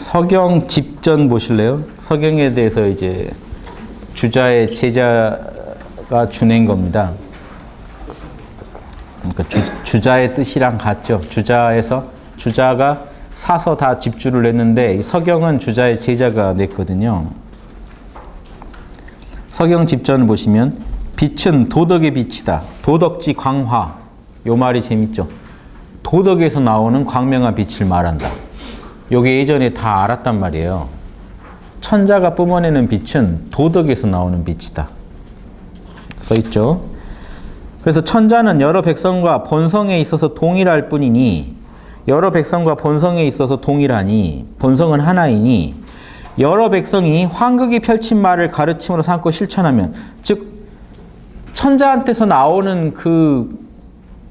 서경 집전 보실래요? 서경에 대해서 이제 주자의 제자가 주낸 겁니다. 그러니까 주자의 뜻이랑 같죠. 주자가 사서 다 집주를 냈는데 이 서경은 주자의 제자가 냈거든요. 서경 집전을 보시면 빛은 도덕의 빛이다. 도덕지 광화. 요 말이 재밌죠. 도덕에서 나오는 광명한 빛을 말한다. 요게 예전에 다 알았단 말이에요. 천자가 뿜어내는 빛은 도덕에서 나오는 빛이다. 써있죠. 그래서 천자는 여러 백성과 본성에 있어서 동일할 뿐이니, 여러 백성과 본성에 있어서 동일하니, 본성은 하나이니, 여러 백성이 환극이 펼친 말을 가르침으로 삼고 실천하면, 즉 천자한테서 나오는 그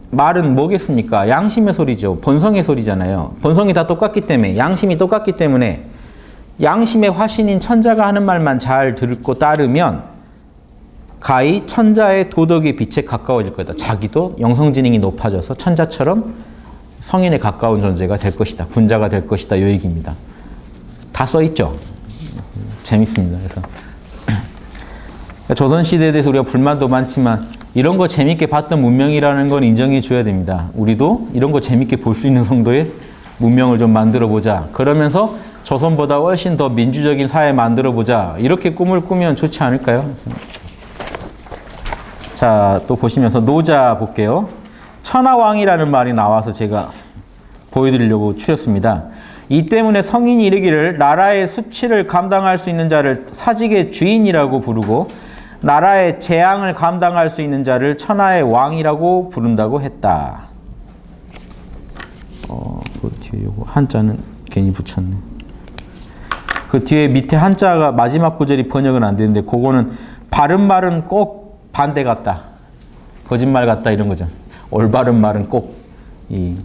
말은 뭐겠습니까? 양심의 소리죠. 본성의 소리잖아요. 본성이 다 똑같기 때문에, 양심이 똑같기 때문에 양심의 화신인 천자가 하는 말만 잘 듣고 따르면 가히 천자의 도덕의 빛에 가까워질 거다. 자기도 영성지능이 높아져서 천자처럼 성인에 가까운 존재가 될 것이다. 군자가 될 것이다. 이 얘기입니다. 다 써있죠. 재밌습니다. 그래서 조선시대에 대해서 우리가 불만도 많지만 이런 거 재밌게 봤던 문명이라는 건 인정해 줘야 됩니다. 우리도 이런 거 재밌게 볼 수 있는 정도의 문명을 좀 만들어 보자. 그러면서 조선보다 훨씬 더 민주적인 사회 만들어 보자. 이렇게 꿈을 꾸면 좋지 않을까요? 자, 또 보시면서 노자 볼게요. 천하왕이라는 말이 나와서 제가 보여드리려고 추렸습니다. 이 때문에 성인이 이르기를 나라의 수치를 감당할 수 있는 자를 사직의 주인이라고 부르고 나라의 재앙을 감당할 수 있는 자를 천하의 왕이라고 부른다고 했다. 그 뒤에 요거 한자는 괜히 붙였네. 그 뒤에 밑에 한자가 마지막 구절이 번역은 안 되는데 그거는 바른 말은 꼭 반대 같다. 거짓말 같다 이런 거죠. 올바른 말은 꼭 이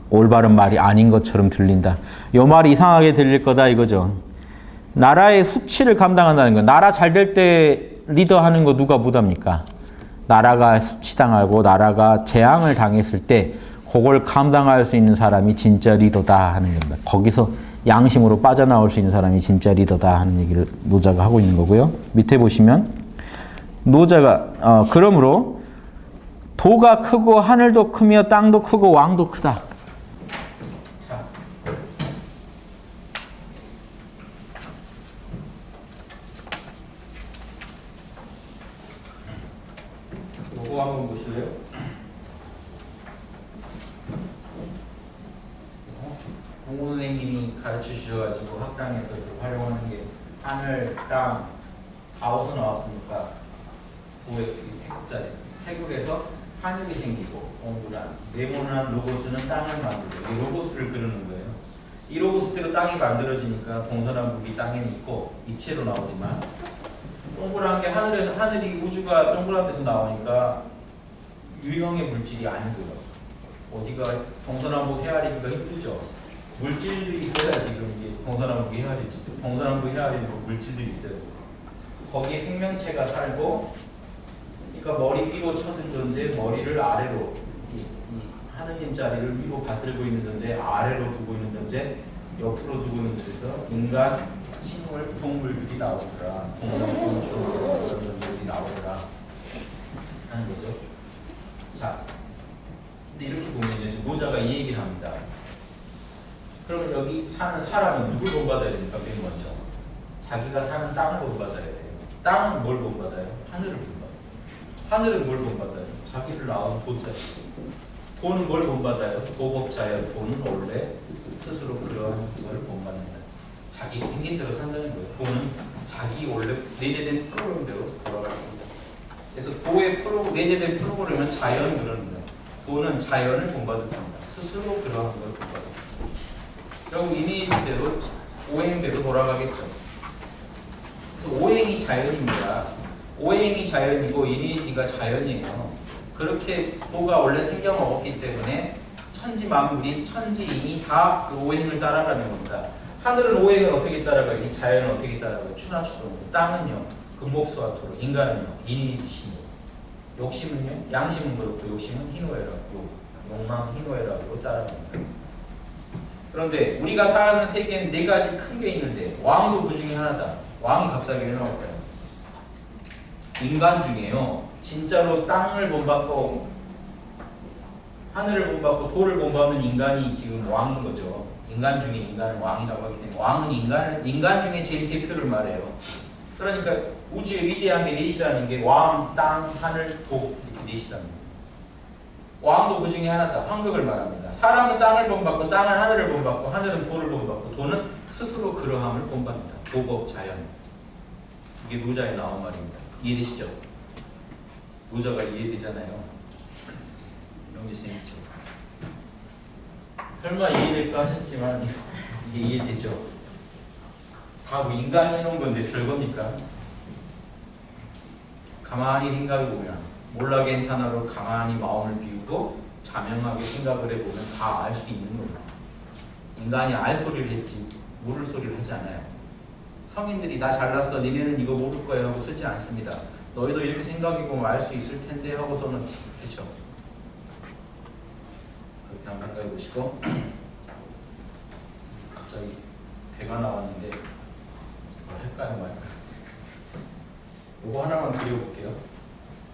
올바른 말이 아닌 것처럼 들린다. 요 말이 이상하게 들릴 거다 이거죠. 나라의 수치를 감당한다는 거. 나라 잘 될 때 리더하는 거 누가 못합니까? 나라가 수치당하고 나라가 재앙을 당했을 때 그걸 감당할 수 있는 사람이 진짜 리더다 하는 겁니다. 거기서 양심으로 빠져나올 수 있는 사람이 진짜 리더다 하는 얘기를 노자가 하고 있는 거고요. 밑에 보시면 노자가 그러므로 도가 크고 하늘도 크며 땅도 크고 왕도 크다. 요거 한번 보실래요? 공부 선생님이 가르쳐 주셔가지고 학당에서 활용하는 게 하늘, 땅 다 어디서 나왔습니까? 도의 태극자리. 태극에서 하늘이 생기고 동그란 네모난 로고스는 땅을 만들고 이 로고스를 그리는 거예요. 이 로고스대로 땅이 만들어지니까 동서남북이 땅에는 있고 입체로 나오지만 동그란 게 하늘이 우주가 동그란 데서 나오니까 유형의 물질이 아니고요. 어디가 동서남북 헤아리기가 힘들죠. 물질들이 있어야 지금 이게 동서남북 헤아리지. 동서남북 헤아리는 물질들이 있어요. 거기에 생명체가 살고, 그러니까 머리 위로 쳐든 존재, 머리를 아래로 이 하느님 자리를 위로 받들고 있는 존재, 아래로 두고 있는 존재, 옆으로 두고 있는 존재에서 인간, 식물, 동물들이 나오더라. 동물들, 그런 존재들이 나오더라 하는 거죠. 자, 근데 이렇게 보면 이제 노자가 이 얘기를 합니다. 그러면 여기 사는 사람은 누굴 본받아야 됩니까? 맨 먼저 자기가 사는 땅을 본받아야 돼요. 땅은 뭘 본받아요? 하늘을 본받아요. 하늘은 뭘 본받아요? 자기를 낳은 도자예요. 도는 뭘 본받아요? 도법자예요. 도는 원래 스스로 그러한 것을 본받는다. 자기 생긴 대로 산다는 거예요. 도는 자기 원래 내재된 프로그램대로 돌아갑니다. 그래서 도의 내재된 프로그램은 자연 그러는 거예요. 도는 자연을 본받을 겁니다. 스스로 그러한 걸 본받을 겁니다. 결국 이미지대로 오행대로 돌아가겠죠. 그래서 오행이 자연입니다. 오행이 자연이고 이미지가 자연이에요. 그렇게 도가 원래 생경을 얻기 때문에 천지 만물이 천지인이 다 그 오행을 따라가는 겁니다. 하늘은 오행을 어떻게 따라가요? 이 자연을 어떻게 따라가요? 추나추동. 땅은요, 금목수화토로. 인간은요, 인이지심으로. 욕심은요, 양심은 그렇고 욕심은 희노애락으로, 욕망 희노애락으로 따라갑니다. 그런데 우리가 사는 세계는 네 가지 큰 게 있는데 왕도 그 중에 하나다. 왕이 갑자기 왜 나올까요? 인간 중에요. 진짜로 땅을 본받고 하늘을 본받고 돌을 본받는 인간이 지금 왕인 거죠. 인간 중에 인간은 왕이라고 하기 때문에 왕은 인간 중에 제일 대표를 말해요. 그러니까 우주의 위대한 게 넷이라는 게 왕, 땅, 하늘, 도 이렇게 넷이라는 거예요. 왕도 그 중에 하나다. 황금을 말합니다. 사람은 땅을 본받고 땅은 하늘을 본받고 하늘은 도를 본받고 도는 스스로 그러함을 본받는다. 도법 자연. 이게 노자에 나온 말입니다. 이해되시죠? 노자가 이해되잖아요. 이런 게 재밌죠. 설마 이해될까 하셨지만 이게 이해되죠. 다 뭐 인간이 해놓은 건데 별겁니까? 가만히 생각해보면 몰라 괜찮아로 가만히 마음을 비우고 자명하게 생각을 해보면 다 알 수 있는 거예요. 인간이 알 소리를 했지 모를 소리를 하지 않아요. 성인들이 나 잘났어 니네는 이거 모를 거예요 하고 쓰지 않습니다. 너희도 이렇게 생각해보면 알 수 있을 텐데 하고서는 그렇죠. 그렇게 한번 가까이 보시고 갑자기 괴가 나왔는데 뭘 할까요 말까요? 요거 하나만 그려볼게요.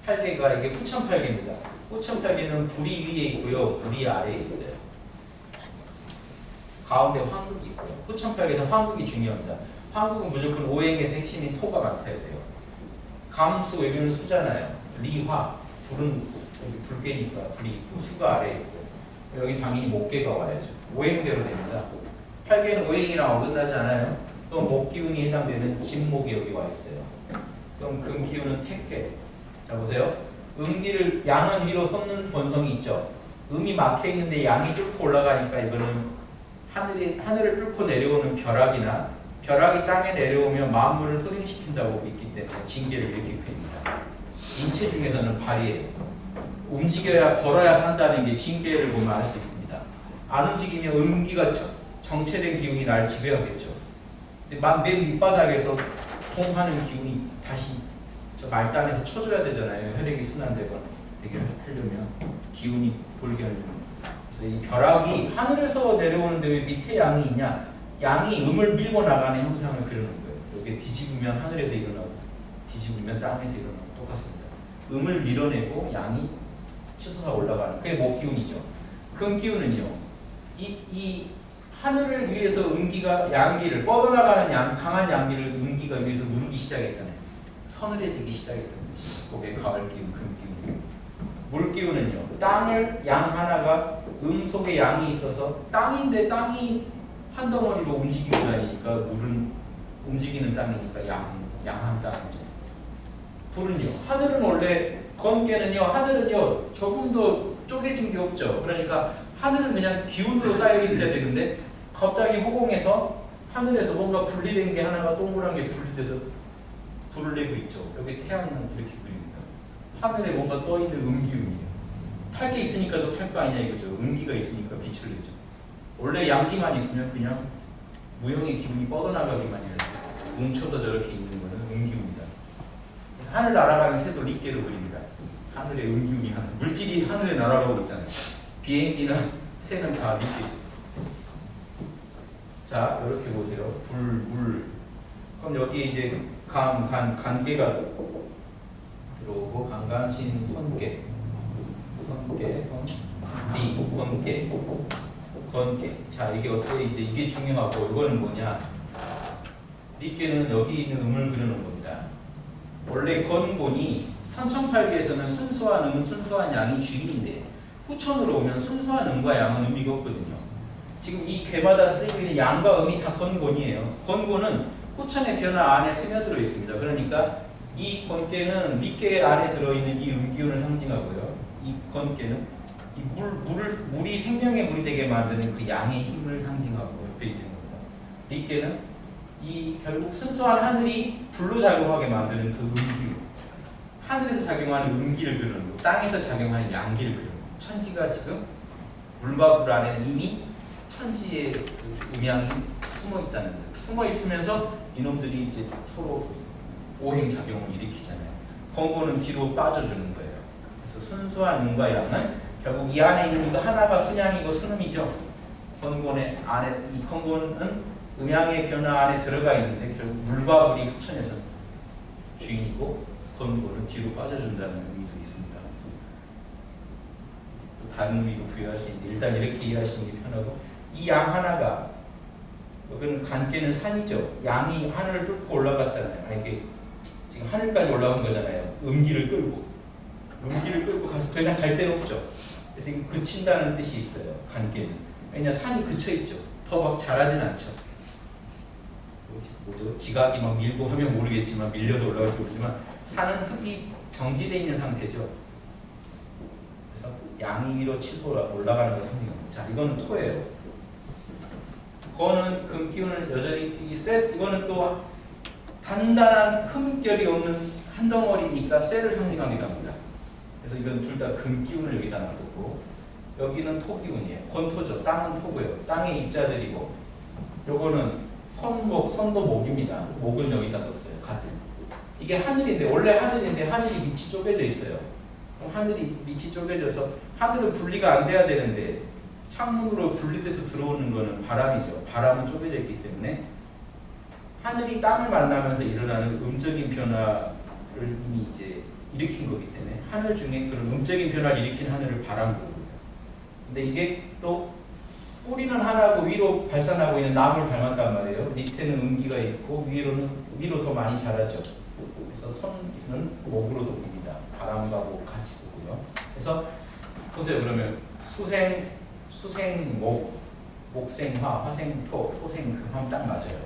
팔개가 이게 후천팔개입니다. 후천팔개는 불이 위에 있고요. 불이 아래에 있어요. 가운데 황극이 있고요. 후천팔개는 황극이 중요합니다. 황극은 무조건 오행에서 핵심인 토가 맡아야 돼요. 감수 외교는 수잖아요. 리화 불은 여기 불개니까 불이 있고 수가 아래에 있고 여기 당연히 목개가 와야죠. 오행대로 됩니다. 팔개는 오행이랑 어긋나지 않아요. 또 목기운이 해당되는 진목이 여기 와 있어요. 그럼 금기운은 택개. 자 보세요. 음기를 양은 위로 솟는 본성이 있죠. 음이 막혀 있는데 양이 뚫고 올라가니까 이거는 하늘을 뚫고 내려오는 벼락이나 벼락이 땅에 내려오면 만물을 소생시킨다고 믿기 때문에 징계를 이렇게 표현합니다. 인체 중에서는 발이에요. 움직여야 걸어야 산다는 게 징계를 보면 알 수 있습니다. 안 움직이면 음기가 정체된 기운이 날 지배하겠죠. 근데 맨 밑바닥에서 통하는 기운이 다시 저 말단에서 쳐줘야 되잖아요. 혈액이 순환되거나 되게 하려면 기운이 돌게 하려면. 그래서 이 벼락이 하늘에서 내려오는데 왜 밑에 양이 있냐? 양이 음을 밀고 나가는 형상을 그리는 거예요. 여기 뒤집으면 하늘에서 일어나고 뒤집으면 땅에서 일어나고 똑같습니다. 음을 밀어내고 양이 치솟아 올라가는 그게 목기운이죠. 금기운은요. 이 하늘을 위해서 음기가 양기를 뻗어나가는 강한 양기를 음기가 위해서 누르기 시작했잖아요. 서늘해지기 시작했던 것이 그게 가을기운, 금기운. 물기운은요. 땅을 양 하나가 속에 양이 있어서 땅인데 땅이 한 덩어리로 움직이는 땅이니까 물은 움직이는 땅이니까 양한 땅이죠. 불은요. 하늘은 원래 건개는요. 하늘은요. 조금 더 쪼개진 게 없죠. 그러니까 하늘은 그냥 기운으로 쌓여 있어야 되는데 갑자기 허공에서 하늘에서 뭔가 분리된 게 하나가 동그란 게 분리돼서 불을 내고 있죠. 여기 태양은 이렇게 그립니다. 하늘에 뭔가 떠 있는 음기운이에요. 탈 게 있으니까 저 탈 거 아니냐 이거죠. 음기가 있으니까 빛을 내죠. 원래 양기만 있으면 그냥 무형의 기운이 뻗어나가기만 해요. 뭉쳐서 저렇게 있는 거는 음기운이다. 그래서 하늘 날아가는 새도 리께로 그립니다. 하늘에 음기운이 물질이 하늘에 날아가고 있잖아요. 비행기나 새는 다 리께죠. 자, 이렇게 보세요. 불, 물. 그럼 여기에 이제 간개가 들어오고 간간신 손개, 리, 건개. 자, 이게 어떻게 이제 이게 중요하고 이거는 뭐냐? 리께는 여기 있는 음을 그리는 겁니다. 원래 건본이 선천팔계에서는 순수한 음, 순수한 양이 주인인데 후천으로 오면 순수한 음과 양은 의미가 없거든요. 지금 이 괴마다 쓰이고 있는 양과 음이 다 건곤이에요. 건곤은 후천의 변화 안에 스며들어 있습니다. 그러니까 이 건개는 밑개 안에 들어있는 이 음기운을 상징하고요. 이 건개는 이 물이 생명의 물이 되게 만드는 그 양의 힘을 상징하고 옆에 있는 겁니다. 밑개는 이 결국 순수한 하늘이 불로 작용하게 만드는 그 음기운. 하늘에서 작용하는 음기를 그리는 거, 땅에서 작용하는 양기를 그리는 거. 천지가 지금 물과 불 안에는 이미 천지의 그 음양이 숨어 있다는 거예요. 숨어 있으면서 이놈들이 이제 서로 오행 작용을 일으키잖아요. 건고는 뒤로 빠져주는 거예요. 그래서 순수한 음과 양은 결국 이 안에 있는 이거 하나가 순양이고 순음이죠. 건곤의 안에 이 건곤은 음양의 변화 안에 들어가 있는데 결국 물과 물이 흡천해서 주인이고 건곤은 뒤로 빠져준다는 의미도 있습니다. 또 다른 의미도 부여할 수 있는데 일단 이렇게 이해하시는 게 편하고 이 양 하나가 여기는 간께는 산이죠. 양이 하늘을 뚫고 올라갔잖아요. 이게 지금 하늘까지 올라간 거잖아요. 음기를 끌고 가서 더 이상 갈 데는 없죠. 그래서 이게 그친다는 뜻이 있어요. 간께는. 왜냐 산이 그쳐 있죠. 더 막 자라진 않죠. 뭐죠? 지각이 막 밀고 하면 모르겠지만 밀려서 올라갈지 모르지만 산은 흙이 정지되어 있는 상태죠. 그래서 양이 위로 치고 올라가는 걸 상징합니다. 자, 이거는 토예요. 그거는 금기운을 여전히 이거는 또 단단한 흠결이 없는 한 덩어리니까 쇠를 상징하기도 합니다. 그래서 이건 둘 다 금기운을 여기다 놔두고 여기는 토기운이에요. 건토죠. 땅은 토고요. 땅의 입자들이고 요거는 선도 목입니다. 목을 여기다 뒀어요. 같은. 이게 하늘인데 원래 하늘인데 하늘이 밑이 쪼개져 있어요. 그럼 하늘이 밑이 쪼개져서 하늘은 분리가 안 돼야 되는데 창문으로 분리돼서 들어오는 거는 바람이죠. 바람은 쪼개져 있기 때문에 하늘이 땅을 만나면서 일어나는 음적인 변화를 이미 이제 일으킨 거기 때문에 하늘 중에 그런 음적인 변화를 일으킨 하늘을 바람으로 부릅니다. 근데 이게 또 뿌리는 하나고 위로 발산하고 있는 나무를 닮았단 말이에요. 밑에는 음기가 있고 위로 더 많이 자라죠. 그래서 선은 목으로도 봅니다. 바람과 목 같이 보고요. 그래서 보세요. 그러면 수생목, 목생화, 화생토, 토생금 하면 딱 맞아요.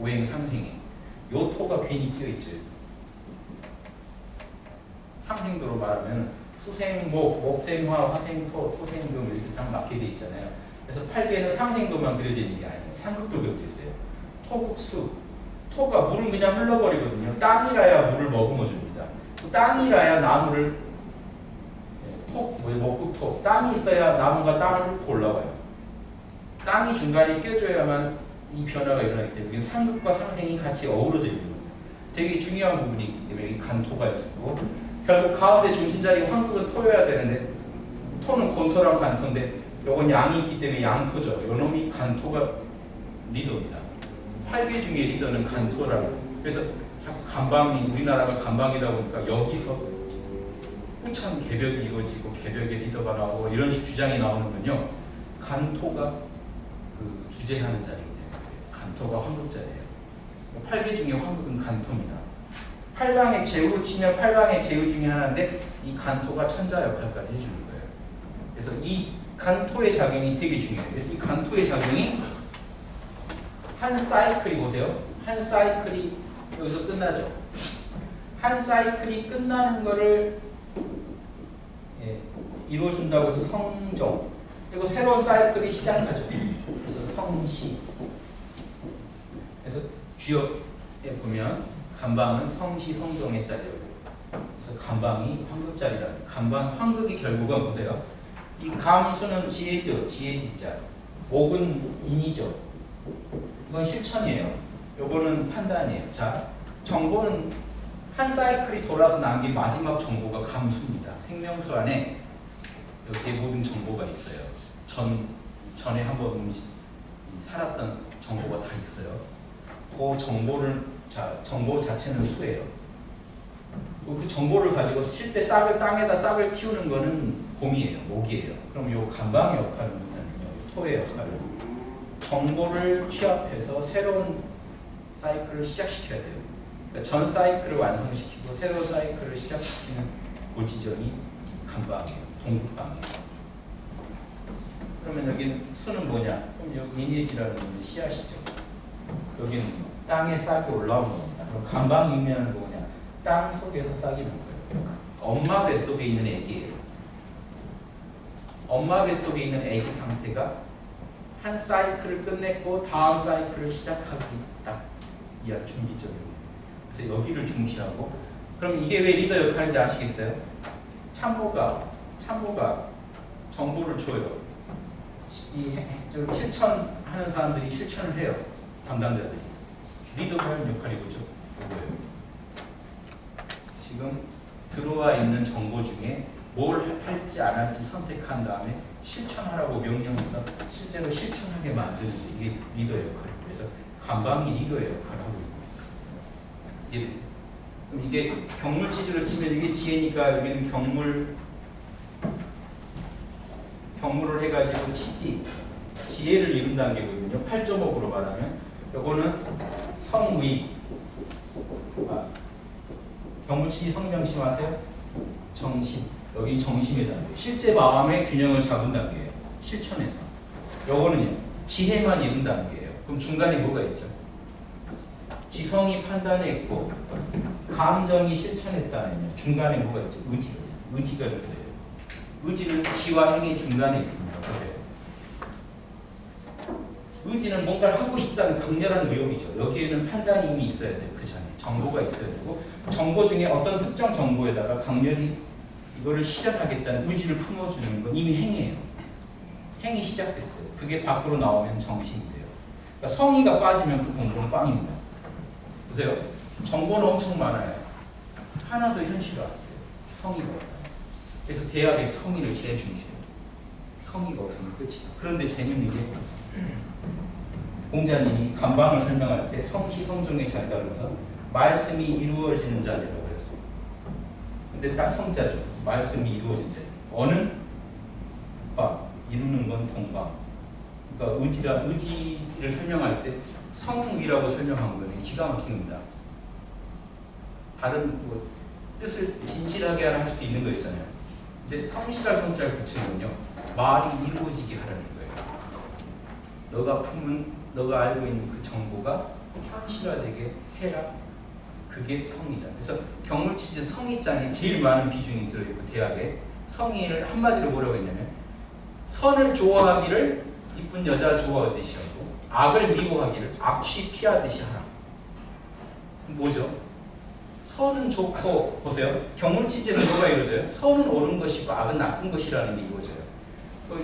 오행 삼생이. 요 토가 괜히 끼어있죠. 삼생도로 말하면 수생목, 목생화, 화생토, 토생금 이렇게 딱 맞게 돼 있잖아요. 그래서 8개는 상생도만 그려져 있는 게 아니에요. 상극도 그려져 있어요. 토국수. 토가 물은 그냥 흘러버리거든요. 땅이라야 물을 머금어 줍니다. 땅이라야 나무를 목국토. 땅이 있어야 나무가 땅을 뚫고 올라가요. 땅이 중간에 껴줘야만 이 변화가 일어나기 때문에 상극과 상생이 같이 어우러져 있는 겁니다. 되게 중요한 부분이 있기 때문에 이 간토가 있고 결국 가운데 중심자리 황극은 토여야 되는데 토는 곤토랑 간토인데 요건 양이 있기 때문에 양토죠. 요놈이 간토가 리더입니다. 8개 중에 리더는 간토라고. 그래서 자꾸 간방이 우리나라가 간방이다 보니까 여기서 후천 개벽이 이루어지고 개벽의 리더가 나오고 이런 식 주장이 나오는군요. 간토가 그 주재하는 자리이기 때문에 간토가 황극자예요. 8개 중에 황극은 간토입니다. 8방의 제후로 치면 8방의 제후 중에 하나인데 이 간토가 천자 역할까지 해주는 거예요. 그래서 이 간토의 작용이 되게 중요해요. 그래서 이 간토의 작용이 한 사이클이 보세요. 한 사이클이 여기서 끝나죠. 한 사이클이 끝나는 거를 이루어준다고 해서 성종. 그리고 새로운 사이클이 시작하죠. 그래서 성시. 그래서 주역에 보면 간방은 성시 성종의 자리예요. 그래서 간방이 황극자리다. 간방 황극이 결국은 보세요. 이 감수는 지혜죠. 지혜지자. 옥은 인이죠. 이건 실천이에요. 요거는 판단이에요. 자, 정보는 한 사이클이 돌아서 남긴 마지막 정보가 감수입니다. 생명수 안에 여기에 모든 정보가 있어요. 전에 한번 살았던 정보가 다 있어요. 그 정보 자체는 수예요. 그 정보를 가지고 실제 땅에다 싹을 틔우는 거는 곰이에요. 목이에요. 그럼 요 간방의 역할은 뭐냐면요. 토의 역할은 정보를 취합해서 새로운 사이클을 시작시켜야 돼요. 그러니까 전 사이클을 완성시키고 새로운 사이클을 시작시키는 그 지점이 간방이에요. 동극방이에요. 그러면 여기는 수는 뭐냐? 그럼 여기 리니지라는 건 씨앗이죠. 여기는 땅에 싹이 올라오는 겁니다. 그럼 간방 의미하는 뭐냐? 땅 속에서 싹이 난 거예요. 엄마 뱃속에 있는 애기예요. 엄마 뱃속에 있는 애기 상태가 한 사이클을 끝냈고 다음 사이클을 시작하기 딱 위한 준비점입니다. 그래서 여기를 중시하고 그럼 이게 왜 리더 역할인지 아시겠어요? 참모가 정보를 줘요. 실천하는 사람들이 실천을 해요. 담당자들이. 리더가 하는 역할이 뭐죠? 뭐예요? 지금 들어와 있는 정보 중에 뭘 할지 안 할지 선택한 다음에 실천하라고 명령해서 실제로 실천하게 만드는 게 이게 리더 역할이에요. 그래서 감방이 리더의 역할을 하고 있는 거예요. 이해되세요? 그럼 이게 경물 치즈를 치면 이게 지혜니까 여기는 경물을 해가지고 지혜를 이룬다는 게거든요. 8.5으로 말하면 요거는 성의. 경물치기 성정심 아세요? 정심. 여기 정심의 단계. 실제 마음의 균형을 잡은 단계예요. 실천에서. 요거는요. 지혜만 이룬 단계예요. 그럼 중간에 뭐가 있죠? 지성이 판단했고 감정이 실천했다면 중간에 뭐가 있죠? 의지가 있어요. 의지는 지와 행의 중간에 있습니다. 보세요. 의지는 뭔가를 하고 싶다는 강렬한 의욕이죠. 여기에는 판단이 이미 있어야 돼요. 그 전에 정보가 있어야 되고 정보 중에 어떤 특정 정보에다가 강렬히 이거를 실현하겠다는 의지를 품어주는 건 이미 행이에요. 행이 시작됐어요. 그게 밖으로 나오면 정신이 돼요. 그러니까 성의가 빠지면 그 공부는 빵입니다. 보세요. 정보는 엄청 많아요. 하나도 현실화 안 돼요. 성의가 없다. 그래서 대학의 성의를 제일 중시해요. 성의가 없으면 끝이다. 그런데 재밌는 게 공자님이 감방을 설명할 때 성시 성종에 잘 따라서 말씀이 이루어지는 자제라고 그랬어요. 근데 딱 성자죠. 말씀이 이루어진 자. 어는 북방, 이루는 건 동방. 그러니까 의지를 설명할 때 성이라고 설명한 거는 기가 막힙니다. 다른 뭐 뜻을 진실하게 할 수도 있는 거 있잖아요. 근데 성실할 성자를 붙이면요 말이 이루어지게 하라는 거예요. 너가 알고 있는 그 정보가 현실화되게 해라. 그게 성이다. 그래서 경물치즈 성의장에 제일 많은 비중이 들어있고 대학에 성의를 한마디로 뭐라고 했냐면 선을 좋아하기를 이쁜 여자 좋아하듯이 하고 악을 미워하기를 악취 피하듯이 하라. 뭐죠? 선은 좋고 보세요. 경물치즈는 뭐가 이루어져요? 선은 옳은 것이고 악은 나쁜 것이라는 게 이루어져요.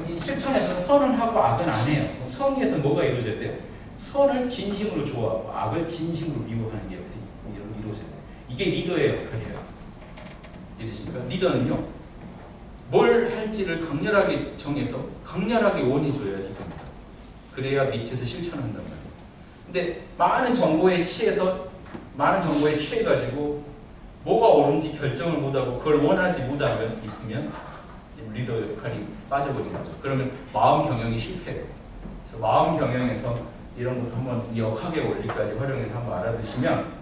이 실천에서는 선은 하고 악은 안 해요. 성의에서 뭐가 이루어져야 돼요? 선을 진심으로 좋아하고 악을 진심으로 미워하는 게 이루어져요. 이게 리더의 역할이에요. 이해되십니까? 리더는요. 뭘 할지를 강렬하게 정해서 강렬하게 원해줘야 리더입니다. 그래야 밑에서 실천한단 말이에요. 근데 많은 정보에 취해가지고 뭐가 옳은지 결정을 못하고 그걸 원하지 못하면 있으면 리더 역할이 빠져버리는 거죠. 그러면 마음 경영이 실패해요. 그래서 마음 경영에서 이런 것도 한번 이 역학의 원리까지 활용해서 한번 알아두시면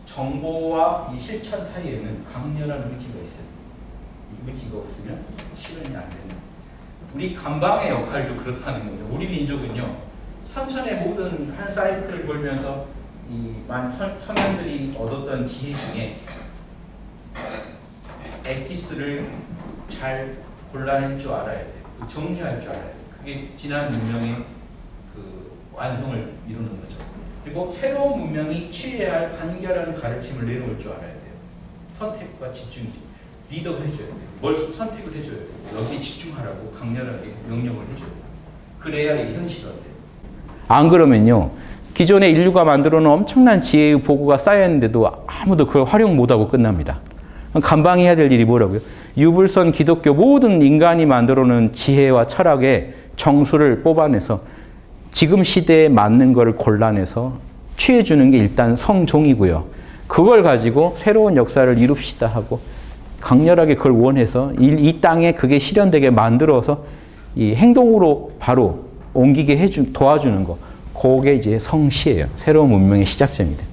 정보와 이 실천 사이에는 강렬한 의지가 있어요. 이 의지가 없으면 실현이 안 됩니다. 우리 감방의 역할도 그렇다는 거죠. 우리 민족은요. 선천의 모든 한 사이클을 돌면서 이 선현들이 얻었던 지혜 중에 엑기스를 잘 골라낼 줄 알아야 돼요. 정리할 줄 알아야 돼요. 그게 지난 문명의 그 완성을 이루는 거죠. 그리고 새로운 문명이 취해야 할 간결한 가르침을 내놓을 줄 알아야 돼요. 선택과 집중이죠. 리더가 해줘야 돼요. 뭘 선택을 해줘야 돼요. 여기에 집중하라고 강렬하게 명령을 해줘야 돼요. 그래야 이 현실화돼요. 안 그러면요. 기존의 인류가 만들어놓은 엄청난 지혜의 보고가 쌓였는데도 아무도 그걸 활용 못하고 끝납니다. 감방해야 될 일이 뭐라고요? 유불선 기독교 모든 인간이 만들어놓은 지혜와 철학의 정수를 뽑아내서 지금 시대에 맞는 것을 골라내서 취해주는 게 일단 성종이고요. 그걸 가지고 새로운 역사를 이룹시다 하고 강렬하게 그걸 원해서 이 땅에 그게 실현되게 만들어서 이 행동으로 바로 옮기게 도와주는 거. 그게 이제 성시예요. 새로운 문명의 시작점입니다.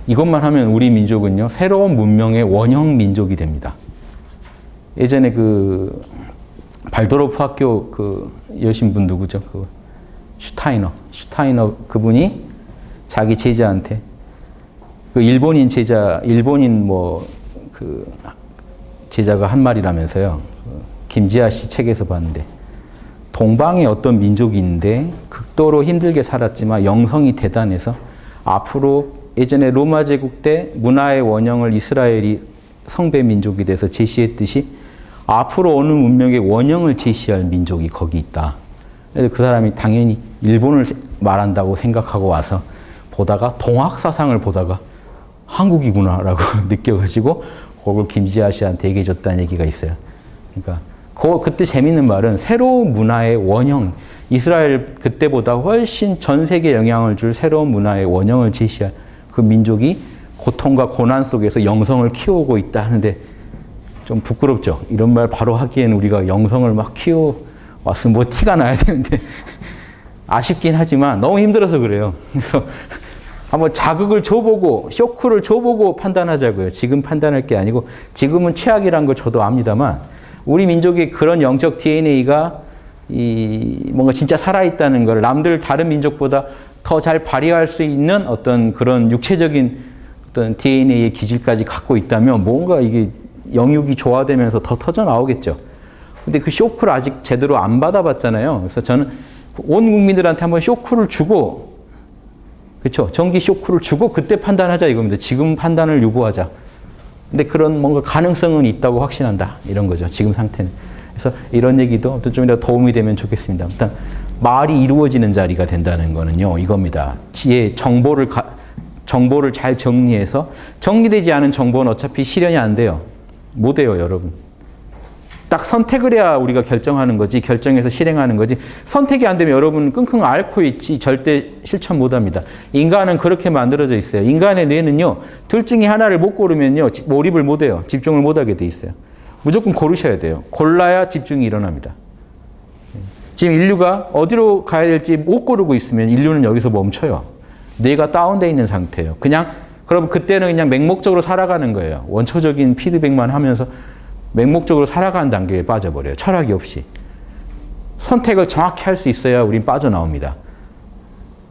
이것만 하면 우리 민족은요, 새로운 문명의 원형 민족이 됩니다. 예전에 그 발도르프 학교 그 여신 분 누구죠? 그 슈타이너 그분이 자기 제자한테 그 일본인 뭐 그 제자가 한 말이라면서요. 김지아 씨 책에서 봤는데 동방에 어떤 민족이 있는데 극도로 힘들게 살았지만 영성이 대단해서 앞으로 예전에 로마 제국 때 문화의 원형을 이스라엘이 성배 민족이 돼서 제시했듯이 앞으로 어느 문명의 원형을 제시할 민족이 거기 있다. 그래서 그 사람이 당연히 일본을 말한다고 생각하고 와서 보다가 동학 사상을 보다가 한국이구나라고 느껴가지고 그걸 김지아 씨한테 얘기해 줬다는 얘기가 있어요. 그러니까 그때 재밌는 말은 새로운 문화의 원형, 이스라엘 그때보다 훨씬 전 세계에 영향을 줄 새로운 문화의 원형을 제시할 그 민족이 고통과 고난 속에서 영성을 키우고 있다 하는데 좀 부끄럽죠. 이런 말 바로 하기에는 우리가 영성을 막 키워왔으면 뭐 티가 나야 되는데 아쉽긴 하지만 너무 힘들어서 그래요. 그래서 한번 자극을 줘보고 쇼크를 줘보고 판단하자고요. 지금 판단할 게 아니고 지금은 최악이란 걸 저도 압니다만 우리 민족의 그런 영적 DNA가 뭔가 진짜 살아있다는 걸 남들 다른 민족보다 더 잘 발휘할 수 있는 어떤 그런 육체적인 어떤 DNA의 기질까지 갖고 있다면 뭔가 이게 영육이 조화되면서 더 터져 나오겠죠. 근데 그 쇼크를 아직 제대로 안 받아봤잖아요. 그래서 저는 온 국민들한테 한번 쇼크를 주고, 그렇죠? 정기 쇼크를 주고 그때 판단하자 이겁니다. 지금 판단을 유보하자. 근데 그런 뭔가 가능성은 있다고 확신한다. 이런 거죠. 지금 상태는. 그래서 이런 얘기도 좀이라도 도움이 되면 좋겠습니다. 일단 말이 이루어지는 자리가 된다는 거는요. 이겁니다. 지혜, 정보를 잘 정리해서 정리되지 않은 정보는 어차피 실현이 안 돼요. 못 해요, 여러분. 딱 선택을 해야 우리가 결정하는 거지, 결정해서 실행하는 거지. 선택이 안 되면 여러분 끙끙 앓고 있지 절대 실천 못 합니다. 인간은 그렇게 만들어져 있어요. 인간의 뇌는요, 둘 중에 하나를 못 고르면요, 몰입을 못 해요. 집중을 못 하게 돼 있어요. 무조건 고르셔야 돼요. 골라야 집중이 일어납니다. 지금 인류가 어디로 가야 될지 못 고르고 있으면 인류는 여기서 멈춰요. 뇌가 다운돼 있는 상태예요. 그럼 그때는 그냥 맹목적으로 살아가는 거예요. 원초적인 피드백만 하면서 맹목적으로 살아가는 단계에 빠져버려요. 철학이 없이. 선택을 정확히 할 수 있어야 우린 빠져나옵니다.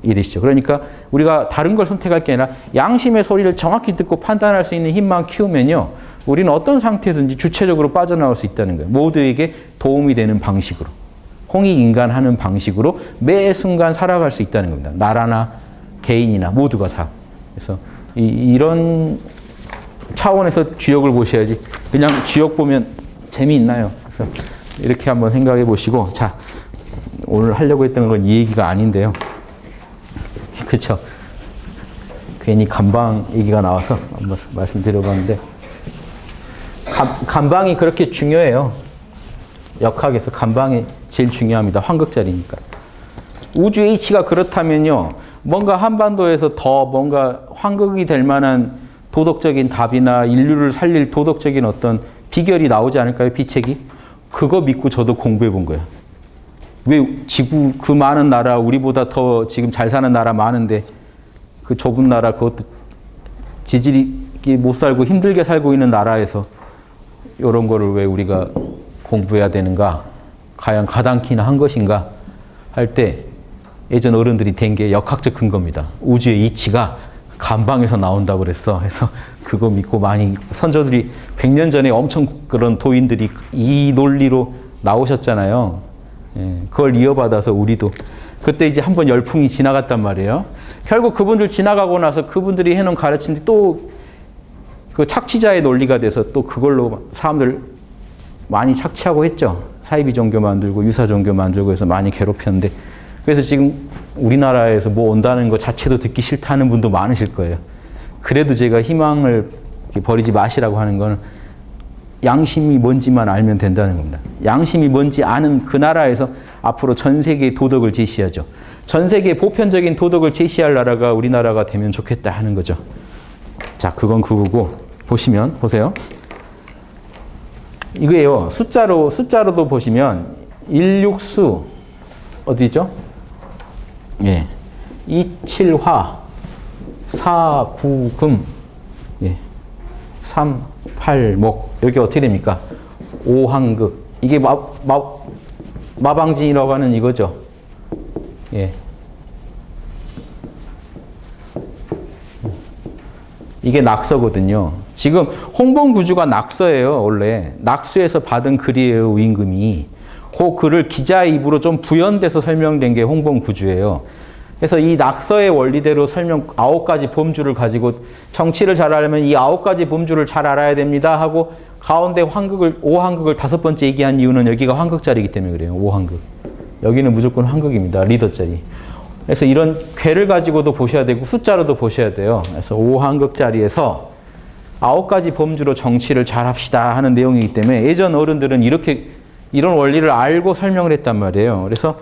이해되시죠? 그러니까 우리가 다른 걸 선택할 게 아니라 양심의 소리를 정확히 듣고 판단할 수 있는 힘만 키우면요. 우리는 어떤 상태에서든지 주체적으로 빠져나올 수 있다는 거예요. 모두에게 도움이 되는 방식으로. 홍익인간하는 방식으로 매 순간 살아갈 수 있다는 겁니다. 나라나 개인이나 모두가 다. 그래서 이런 차원에서 주역을 보셔야지 그냥 주역 보면 재미있나요? 그래서 이렇게 한번 생각해 보시고, 자, 오늘 하려고 했던 건 이 얘기가 아닌데요. 그렇죠? 괜히 감방 얘기가 나와서 한번 말씀드려봤는데, 감방이 그렇게 중요해요. 역학에서 감방이 제일 중요합니다. 환극자리니까. 우주의 이치가 그렇다면요, 뭔가 한반도에서 더 뭔가 환극이 될 만한 도덕적인 답이나 인류를 살릴 도덕적인 어떤 비결이 나오지 않을까요? 비책이? 그거 믿고 저도 공부해 본 거예요. 왜 지구 그 많은 나라, 우리보다 더 지금 잘 사는 나라 많은데 그 좁은 나라, 그것도 지질이 못 살고 힘들게 살고 있는 나라에서 이런 거를 왜 우리가 공부해야 되는가? 과연 가당키나 한 것인가? 할 때 예전 어른들이 된 게 역학적 근거입니다. 우주의 이치가 감방에서 나온다고 그랬어. 해서 그거 믿고 많이 선조들이 100년 전에 엄청 그런 도인들이 이 논리로 나오셨잖아요. 예, 그걸 이어받아서 우리도 그때 이제 한번 열풍이 지나갔단 말이에요. 결국 그분들 지나가고 나서 그분들이 해놓은 가르침이 또 그 착취자의 논리가 돼서 또 그걸로 사람들 많이 착취하고 했죠. 사이비 종교 만들고 유사 종교 만들고 해서 많이 괴롭혔는데, 그래서 지금 우리나라에서 뭐 온다는 거 자체도 듣기 싫다는 분도 많으실 거예요. 그래도 제가 희망을 버리지 마시라고 하는 건 양심이 뭔지만 알면 된다는 겁니다. 양심이 뭔지 아는 그 나라에서 앞으로 전 세계의 도덕을 제시하죠. 전 세계 보편적인 도덕을 제시할 나라가 우리나라가 되면 좋겠다 하는 거죠. 자, 그건 그거고, 보세요. 이거예요. 숫자로도 보시면 일육수 어디죠? 예, 이칠화, 사구금, 예, 삼팔목. 여기 어떻게 됩니까? 오한극. 이게 마방진이라고 하는 이거죠. 예. 이게 낙서거든요. 지금 홍범구주가 낙서예요, 원래. 낙수에서 받은 글이에요, 위임금이. 그 글을 기자의 입으로 좀 부연돼서 설명된 게 홍범구주예요. 그래서 이 낙서의 원리대로 9가지 범주를 가지고 정치를 잘 알려면 이 9가지 범주를 잘 알아야 됩니다 하고 가운데 오한극을 5번째 얘기한 이유는 여기가 환극자리이기 때문에 그래요. 오한극. 여기는 무조건 환극입니다. 리더자리. 그래서 이런 괴를 가지고도 보셔야 되고 숫자로도 보셔야 돼요. 그래서 오한극자리에서 9가지 범주로 정치를 잘 합시다 하는 내용이기 때문에 예전 어른들은 이렇게 이런 원리를 알고 설명을 했단 말이에요. 그래서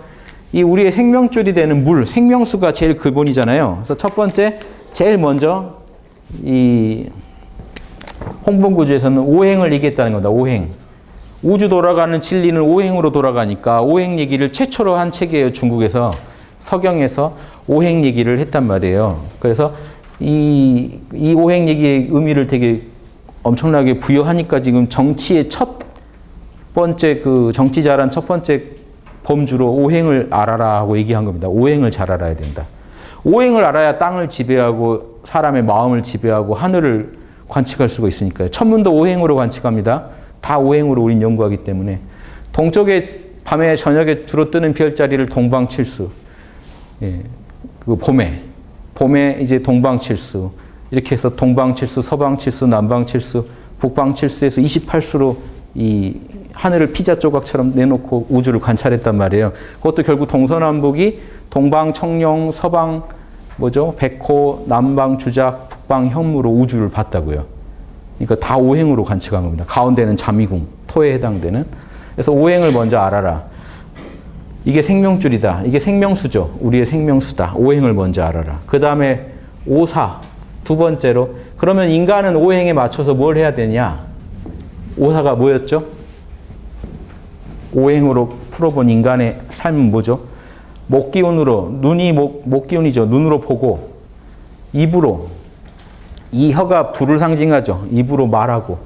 이 우리의 생명줄이 되는 물, 생명수가 제일 근본이잖아요. 그래서 첫 번째, 제일 먼저 이 홍범구주에서는 오행을 얘기했다는 겁니다. 오행. 우주 돌아가는 진리는 오행으로 돌아가니까 오행 얘기를 최초로 한 책이에요. 중국에서 서경에서 오행 얘기를 했단 말이에요. 그래서 이 오행 얘기의 의미를 되게 엄청나게 부여하니까 지금 정치의 첫 번째 그 정치자란 첫 번째 범주로 오행을 알아라 하고 얘기한 겁니다. 오행을 잘 알아야 된다. 오행을 알아야 땅을 지배하고 사람의 마음을 지배하고 하늘을 관측할 수가 있으니까요. 천문도 오행으로 관측합니다. 다 오행으로 우린 연구하기 때문에. 동쪽에 밤에 저녁에 주로 뜨는 별자리를 동방칠수. 예, 그 봄에 이제 동방칠수. 이렇게 해서 동방칠수, 서방칠수, 남방칠수, 북방칠수에서 28수로 이 하늘을 피자 조각처럼 내놓고 우주를 관찰했단 말이에요. 그것도 결국 동서남북이 동방 청룡, 서방 뭐죠? 백호, 남방 주작, 북방 현무로 우주를 봤다고요. 그러니까 다 오행으로 관측한 겁니다. 가운데는 자미궁, 토에 해당되는. 그래서 오행을 먼저 알아라. 이게 생명줄이다. 이게 생명수죠. 우리의 생명수다. 오행을 먼저 알아라. 그 다음에 오사, 두 번째로. 그러면 인간은 오행에 맞춰서 뭘 해야 되냐? 오사가 뭐였죠? 오행으로 풀어본 인간의 삶은 뭐죠? 목기운으로, 눈이 목기운이죠. 눈으로 보고, 입으로, 이 혀가 불을 상징하죠. 입으로 말하고.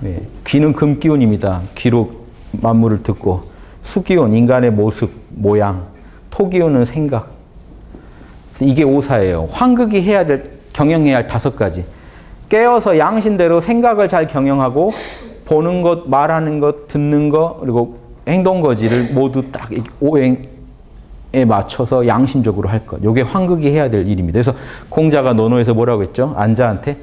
네. 귀는 금기운입니다. 귀로 만물을 듣고. 수기운, 인간의 모습, 모양. 토기운은 생각. 이게 오사예요. 환극이 해야 될, 경영해야 할 5가지. 깨어서 양신대로 생각을 잘 경영하고 보는 것, 말하는 것, 듣는 것, 그리고 행동거지를 모두 딱 오행에 맞춰서 양심적으로 할 것. 이게 환극이 해야 될 일입니다. 그래서 공자가 논어에서 뭐라고 했죠? 안자한테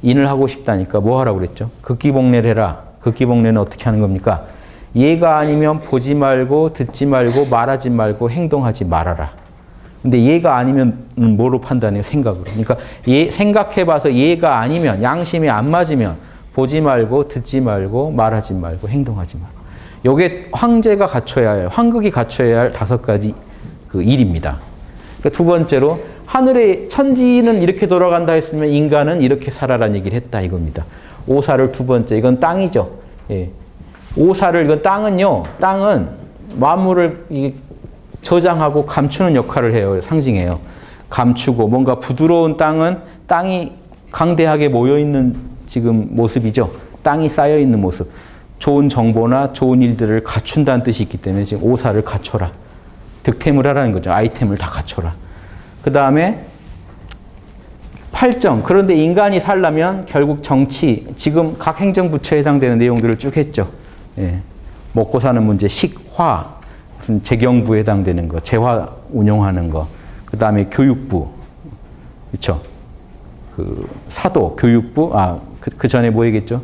인을 하고 싶다니까 뭐 하라고 그랬죠? 극기복례를 해라. 극기복례는 어떻게 하는 겁니까? 얘가 아니면 보지 말고 듣지 말고 말하지 말고 행동하지 말아라. 근데 얘가 아니면 뭐로 판단해요? 생각으로. 그러니까 생각해봐서 얘가 아니면 양심이 안 맞으면 보지 말고 듣지 말고 말하지 말고 행동하지 말고. 요게 황제가 갖춰야 할, 황극이 갖춰야 할 5가지 그 일입니다. 그러니까 두 번째로 하늘의 천지는 이렇게 돌아간다 했으면 인간은 이렇게 살아라는 얘기를 했다 이겁니다. 오사를 두 번째, 이건 땅이죠. 예. 오사를, 이건 땅은요, 땅은 만물을 저장하고 감추는 역할을 해요. 상징해요. 감추고 뭔가 부드러운 땅은 땅이 강대하게 모여있는 지금 모습이죠. 땅이 쌓여있는 모습. 좋은 정보나 좋은 일들을 갖춘다는 뜻이 있기 때문에 지금 오사를 갖춰라. 득템을 하라는 거죠. 아이템을 다 갖춰라. 그 다음에 8정. 그런데 인간이 살려면 결국 정치, 지금 각 행정부처에 해당되는 내용들을 쭉 했죠. 예. 먹고 사는 문제, 식, 화, 무슨 재경부에 해당되는 거, 재화 운영하는 거, 그 다음에 교육부, 그렇죠? 그 사도, 교육부, 그 전에 뭐 얘기했죠?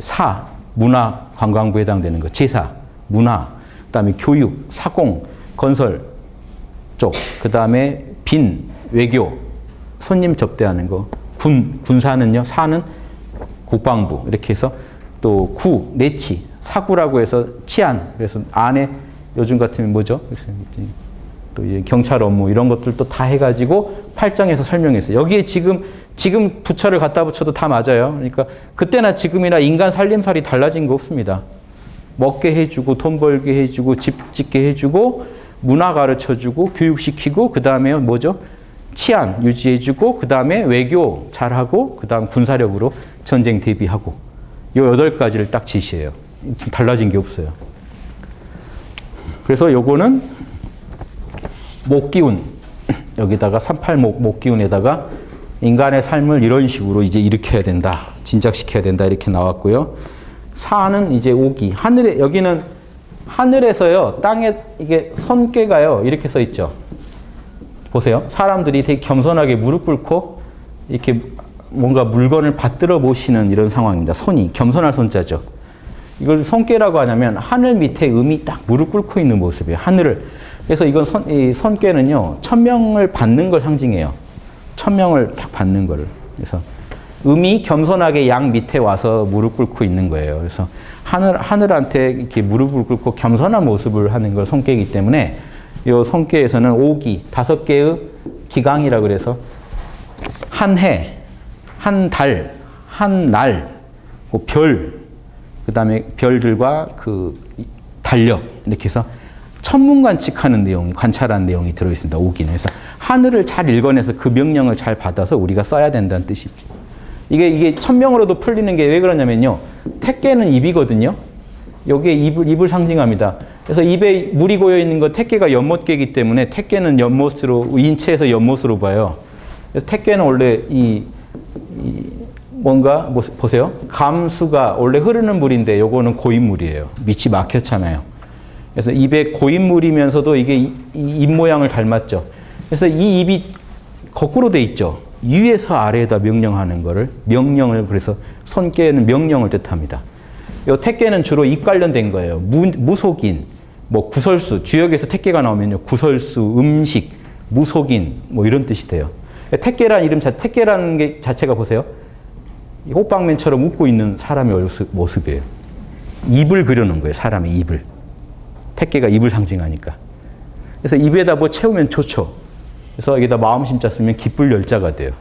사, 문화, 관광부에 해당되는 거, 제사, 문화, 그 다음에 교육, 사공, 건설 쪽, 그 다음에 빈, 외교, 손님 접대하는 거, 군사는요, 사는 국방부, 이렇게 해서 또 구, 내치, 사구라고 해서 치안, 그래서 안에 요즘 같으면 뭐죠? 또 경찰 업무 이런 것들도 다 해가지고 8장에서 설명했어요. 여기에 지금 부처를 갖다 붙여도 다 맞아요. 그러니까 그때나 지금이나 인간 살림살이 달라진 거 없습니다. 먹게 해주고 돈 벌게 해주고 집 짓게 해주고 문화 가르쳐주고 교육시키고 그 다음에 뭐죠? 치안 유지해주고 그 다음에 외교 잘하고 그 다음 군사력으로 전쟁 대비하고 이 8가지를 딱 제시해요. 지금 달라진 게 없어요. 그래서 요거는 목기운 여기다가 38목 목기운에다가 인간의 삶을 이런 식으로 이제 일으켜야 된다. 진작시켜야 된다. 이렇게 나왔고요. 사는 이제 오기. 하늘에 여기는 하늘에서요. 땅에 이게 손괴가요. 이렇게 써 있죠. 보세요. 사람들이 되게 겸손하게 무릎 꿇고 이렇게 뭔가 물건을 받들어 모시는 이런 상황입니다. 손이 겸손할 손자죠. 이걸 손괴라고 하냐면 하늘 밑에 음이 딱 무릎 꿇고 있는 모습이에요. 하늘을. 그래서 이건 이 손괴는요. 천명을 받는 걸 상징해요. 천명을 딱 받는 거를. 그래서 음이 겸손하게 양 밑에 와서 무릎 꿇고 있는 거예요. 그래서 하늘한테 이렇게 무릎을 꿇고 겸손한 모습을 하는 걸 성계이기 때문에 이 성계에서는 오기, 5개의 기강이라 그래서 한 해, 한 달, 한 날, 별, 그 다음에 별들과 그 달력 이렇게 해서 천문관측하는 내용이, 관찰하는 내용이 들어있습니다. 오기는. 그래서 하늘을 잘 읽어내서 그 명령을 잘 받아서 우리가 써야 된다는 뜻이죠. 이게 천명으로도 풀리는 게 왜 그러냐면요. 택개는 입이거든요. 여기에 입을 상징합니다. 그래서 입에 물이 고여 있는 거 택개가 연못개이기 때문에 택개는 연못으로, 인체에서 연못으로 봐요. 그래서 택개는 원래 뭔가 보세요. 감수가 원래 흐르는 물인데 요거는 고인물이에요. 밑이 막혔잖아요. 그래서 입에 고인물이면서도 이게 입 모양을 닮았죠. 그래서 이 입이 거꾸로 돼 있죠. 위에서 아래에다 명령하는 거를 명령을, 그래서 손께는 명령을 뜻합니다. 요 택개는 주로 입 관련된 거예요. 무속인, 뭐 구설수, 주역에서 택개가 나오면요. 구설수, 음식, 무속인 뭐 이런 뜻이 돼요. 택개라는 이름 택개라는 게 자체가 보세요. 호빵맨처럼 웃고 있는 사람의 모습이에요. 입을 그려놓은 거예요. 사람의 입을. 택개가 입을 상징하니까. 그래서 입에다 뭐 채우면 좋죠. 그래서 여기다 마음심자 쓰면 기쁠 열자가 돼요.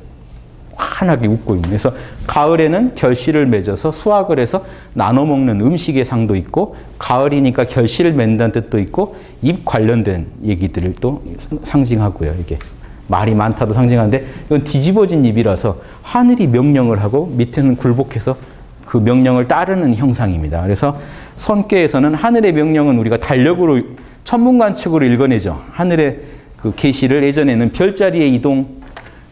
환하게 웃고 있는. 그래서 가을에는 결실을 맺어서 수확을 해서 나눠 먹는 음식의 상도 있고, 가을이니까 결실을 맺는다는 뜻도 있고, 입 관련된 얘기들을 또 상징하고요. 이게 말이 많다도 상징하는데 이건 뒤집어진 입이라서 하늘이 명령을 하고 밑에는 굴복해서 그 명령을 따르는 형상입니다. 그래서 선계에서는 하늘의 명령은 우리가 달력으로, 천문관측으로 읽어내죠. 하늘의 그 계시를 예전에는 별자리의 이동,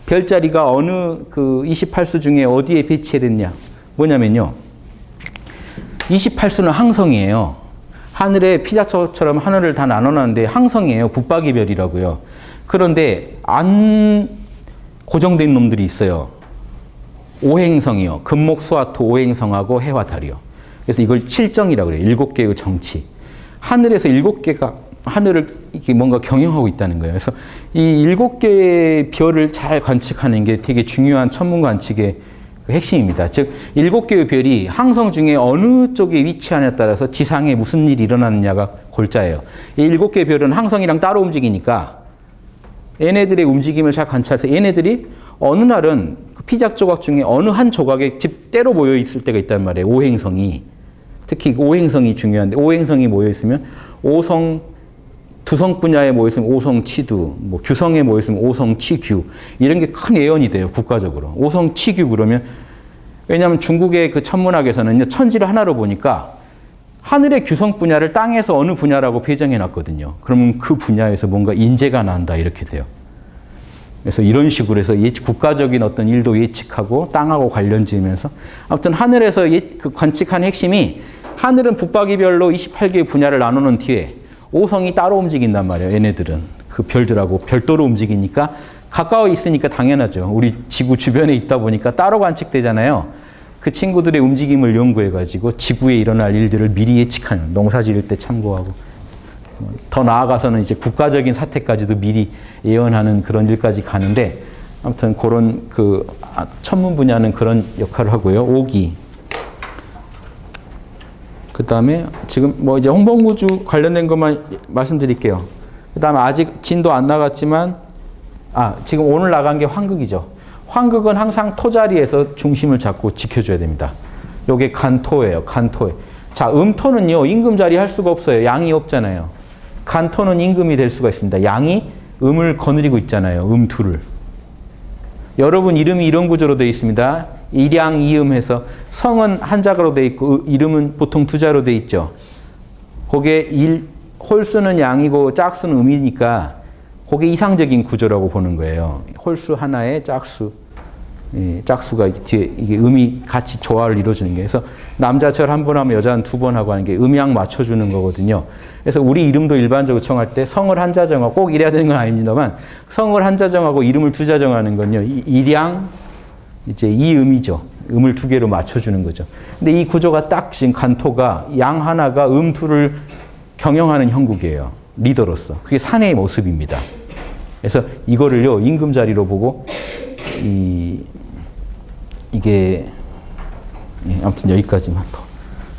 별자리가 어느 그 28수 중에 어디에 배치됐냐. 뭐냐면요. 28수는 항성이에요. 하늘에 피자처럼 하늘을 다 나눠놨는데 항성이에요. 붙박이별이라고요. 그런데 안 고정된 놈들이 있어요. 오행성이요. 금목수화토 오행성하고 해와 달이요. 그래서 이걸 칠정이라고 그래요. 7개의 정치. 하늘에서 7개가 하늘을 이렇게 뭔가 경영하고 있다는 거예요. 그래서 이 7개의 별을 잘 관측하는 게 되게 중요한 천문 관측의 그 핵심입니다. 즉 7개의 별이 항성 중에 어느 쪽에 위치하냐에 따라서 지상에 무슨 일이 일어나느냐가 골자예요. 이 7개의 별은 항성이랑 따로 움직이니까 얘네들의 움직임을 잘 관찰해서 얘네들이 어느 날은 그 피작 조각 중에 어느 한 조각에 집대로 모여 있을 때가 있단 말이에요. 오행성이. 특히 오행성이 중요한데, 오행성이 모여 있으면 오성, 두성 분야에 모여 있으면 오성 치두, 뭐 규성에 모여 있으면 오성 치규, 이런 게 큰 예언이 돼요. 국가적으로. 오성 치규 그러면, 왜냐하면 중국의 그 천문학에서는 천지를 하나로 보니까 하늘의 규성 분야를 땅에서 어느 분야라고 배정해 놨거든요. 그러면 그 분야에서 뭔가 인재가 난다 이렇게 돼요. 그래서 이런 식으로 해서 국가적인 어떤 일도 예측하고 땅하고 관련 지으면서, 아무튼 하늘에서 그 관측한 핵심이, 하늘은 붙박이별로 28개의 분야를 나누는 뒤에 오성이 따로 움직인단 말이에요. 얘네들은 그 별들하고 별도로 움직이니까 가까워 있으니까 당연하죠. 우리 지구 주변에 있다 보니까 따로 관측되잖아요. 그 친구들의 움직임을 연구해가지고 지구에 일어날 일들을 미리 예측하는, 농사 지을 때 참고하고, 더 나아가서는 이제 국가적인 사태까지도 미리 예언하는 그런 일까지 가는데, 아무튼 그런 그 천문 분야는 그런 역할을 하고요. 오기. 그 다음에 지금 뭐 이제 홍범구주 관련된 것만 말씀드릴게요. 그 다음에 아직 진도 안 나갔지만, 지금 오늘 나간 게 환극이죠. 환극은 항상 토 자리에서 중심을 잡고 지켜줘야 됩니다. 요게 간토예요. 간토에. 자, 음토는요, 임금 자리 할 수가 없어요. 양이 없잖아요. 간토는 임금이 될 수가 있습니다. 양이 음을 거느리고 있잖아요. 음투를. 여러분 이름이 이런 구조로 되어 있습니다. 일양 이음해서 성은 한자가로 되어 있고 이름은 보통 두자로 되어 있죠. 그게 홀수는 양이고 짝수는 음이니까 그게 이상적인 구조라고 보는 거예요. 홀수 하나에 짝수. 짝수가 뒤에 이게 음이 같이 조화를 이루어주는 게, 그래서 남자 절 한 번 하면 여자는 두 번 하고 하는 게 음양 맞춰주는 거거든요. 그래서 우리 이름도 일반적으로 정할 때 성을 한자 정하고, 꼭 이래야 되는 건 아닙니다만, 성을 한자 정하고 이름을 두자 정하는 건요, 일양 이제 이음이죠. 음을 두 개로 맞춰주는 거죠. 근데 이 구조가 딱 지금 간토가 양 하나가 음 둘을 경영하는 형국이에요. 리더로서. 그게 사내의 모습입니다. 그래서 이거를요, 임금 자리로 보고 이게 아무튼 여기까지만 더.